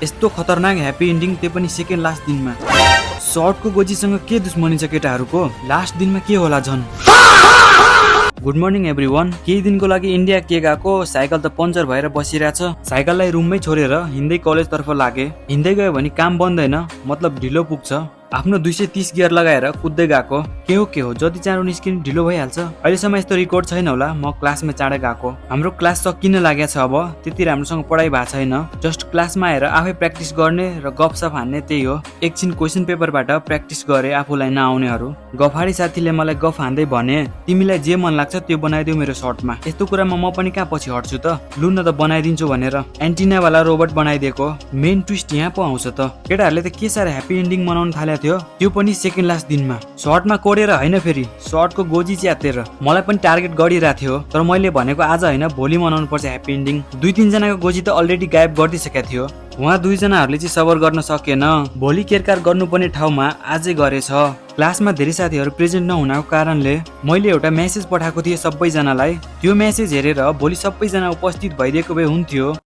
यस्तो खतरनाक happy ending त्यो पनि सेकेन्ड लास्ट दिनमा। सर्टको गोजीसँग के दुश्मनी छ केटाहरूको? लास्ट दिनमा के होला झन्? Good morning everyone. केही दिनको लागि इन्डिया के गएको, साइकल त पङ्चर भएर बसिरहेछ। साइकललाई रुममै छोडेर हिँड्दै कलेजतर्फ लागे। हिँड्दै गयो भने काम बन्दैन, मतलब ढिलो पुग्छ। आफ्नो 230 गियर लगाएर कुद्दै गएको। के हो जति चाँडो निस्किने ढिलो भइहाल्छ। अहिलेसम्म यस्तो रेकर्ड छैन होला, म क्लासमा चाँडै गएको। हाम्रो क्लास सकिन लागेको छ अब, त्यति राम्रोसँग पढाइ भएको छैन। जस्ट क्लासमा आएर आफै प्र्याक्टिस गर्ने र गफसफ हान्ने, त्यही हो। एकछिन क्वेसन पेपरबाट प्र्याक्टिस गरे आफूलाई नआउनेहरू। गफाडी साथीले मलाई गफ हान्दै भने, तिमीलाई जे मन लाग्छ त्यो बनाइदेऊ मेरो सर्टमा। यस्तो कुरामा म पनि कहाँ पछि हट्छु त, लु न त बनाइदिन्छु भनेर एन्टिनावाला रोबोट बनाइदिएको। मेन ट्विस्ट यहाँ पो आउँछ त, केटाहरूले त के साह्रो ह्याप्पी इन्डिङ मनाउन थाले थियो, त्यो पनि सेकेन्ड लास्ट दिनमा। सर्टमा कोडेर होइन, फेरि सर्टको गोजी च्यातेर। मलाई पनि टार्गेट गरिरहेको थियो, तर मैले भनेको आज होइन भोलि मनाउनु पर्छ ह्याप्पी इन्डिङ। 2-3 जनाको गोजी त अलरेडी गायब गरिदिइसकेको थियो। उहाँ 2 जनाहरूले चाहिँ सबर गर्न सकेन। भोलि केरकार गर्नुपर्ने ठाउँमा आजै गरेछ। क्लासमा धेरै साथीहरू प्रेजेन्ट नहुनको कारणले मैले एउटा मेसेज पठाएको थिएँ सबैजनालाई। त्यो मेसेज हेरेर भोलि सबैजना उपस्थित भइदिएको भए हुन्थ्यो।